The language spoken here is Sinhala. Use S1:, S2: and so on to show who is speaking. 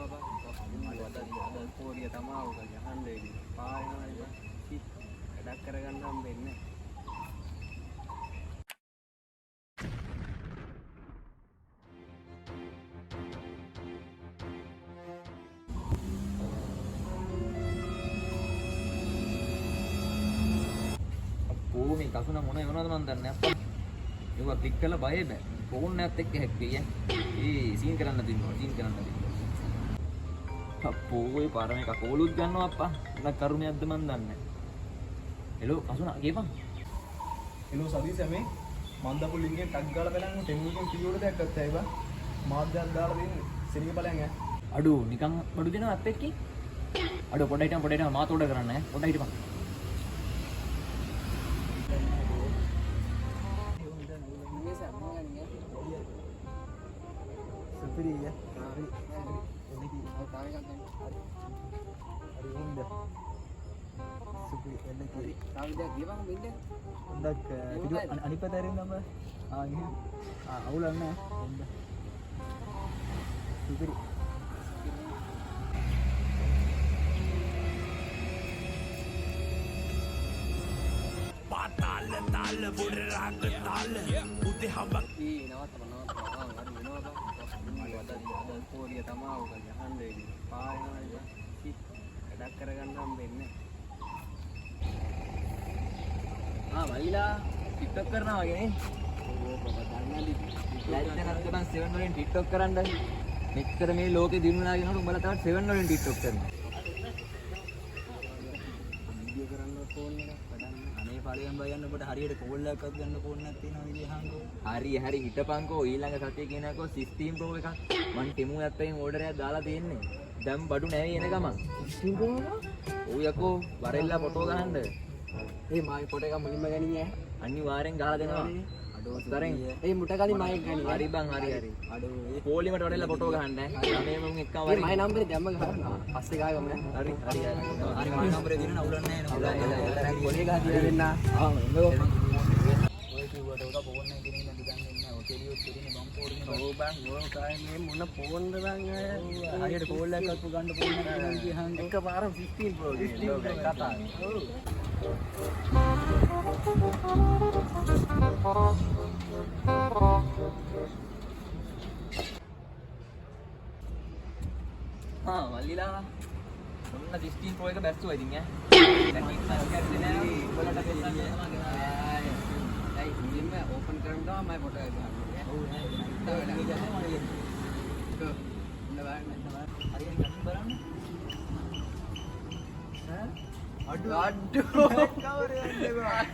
S1: අද පොඩිය තමයි ඔක යහන්නේ පායනවා ඉතින් වැඩක් කරගන්න හම්බෙන්නේ
S2: අපෝ මේ කසුන මොන වෙනවද මන් දන්නේ අප්පා ඒවා ක්ලික් කරලා බයෙ බෑ ෆෝන් එකත් එක්ක හැක් වෙයි ඒ සීන් කරන්න තිබුණා අපෝ ඔය පාර මේක කෝලුත් ගන්නවා අප්පා මොන කරුණයක්ද මන් දන්නේ හෙලෝ කසුන ගේපන්
S3: හෙලෝ සදීස් මේ මන්දපු ලින්කෙන් ටග් ගාලා බලන්න ටෙමුගෙන් පිළිවෙල දැක්කත් ඇයිවා මාධ්‍යයක් දාලා දෙන්නේ සිරිය බලයන් ඈ
S2: අඩෝ නිකන් බඩු දෙනවා අත් එක්ක අඩෝ පොඩ හිටම මාත උඩ කරන්න ඈ පොඩ හිටපන්
S3: සුපිරිය අනිපතරින් නම අවුලන්න සුපිරි
S4: පාතාල තාල බොඩ රාග තාල උදේ හබක්
S1: අද පොඩිය තමයි ඔක යහන්නේ පායනවා ඉතින් වැඩක් කරගන්න හම්බෙන්නේ
S2: මල්ලිලා ටික්ටොක් කරනවා වගේ නේ ලැජ්ජ නැත්නම් 7 වලින් ටික්ටොක් කරන්න මෙච්චර මේ ලෝකේ දිනුනා කියනකොට උඹලා තවත් 7 වලින් ටික්ටොක් කරනවා
S1: වීඩියෝ කරන්න ෆෝන් එක වැඩන්න
S3: අනේ පරියම් බයන්න ඔබට හරියට කෝල් එකක්වත් ගන්න ෆෝන් එකක් තියෙනවා විදිහංගෝ
S2: හරි හිටපන්කෝ ඊළඟ සතියේ කියනකෝ 16 Pro එකක් මං ටෙමු ඇප්පෙන් ඕඩර් එකක් දාලා තියෙන්නේ දැන් බඩු නැවේ එන ගමන්
S1: 16 Pro එක
S2: ඔව් යකෝ වරෙල්ලා ෆොටෝ ගහන්න
S1: ඒ මායි ෆොටෝ එක මුලින්ම ගනින්නේ
S2: අනිවාර්යෙන් ගහලා දෙනවා
S1: අඩෝ
S2: දරෙන්
S1: ඒ මුට කලින් මයි ගනින්නේ
S2: හරි බං හරි
S1: අඩෝ
S2: පොලිමට වරෙල්ලා ෆොටෝ ගහන්න ඈ මේ මුන් එක්කම
S1: ඒ මයි නම්බරේ දැම්ම ගහනවා පස්සේ ගාගම
S2: හරි
S3: හරි මයි නම්බරේ දිනන අවුලන්නේ නැහැ
S1: එලා කොලේ ගහ දීලා දෙන්න
S3: ඔය කිව්වට උඩ ෆෝන් එකේ ගෙනින්න දිගන්නේ නැහැ ඔය කෙලියොත් කෙලින්නේ බම් පෝරනේ
S1: ඔව් බං ඔය කාය මේ මොන ෆෝන්ද බං
S3: හරියට කෝල් එකක්වත් ගන්න ෆෝන් එකක් නෙමෙයි විදිහංගෝ
S1: එකපාරම 15 Pro කතා ඔව්
S2: මල්ලිලා ඔන්න 16 Pro එක බැස්සුවා ඉතින් ඈ දැන් ඉන්න කැරේ නෑ උඹලට දෙන්නේ
S1: ඇයි මුලින්ම ඕපන් කරන්න තමයි මම ෆොටෝ එක ගහන්නේ
S3: ඔව් නෑ හරියට ගන්න බලන්න
S1: අඩු කවර යන්නේ බා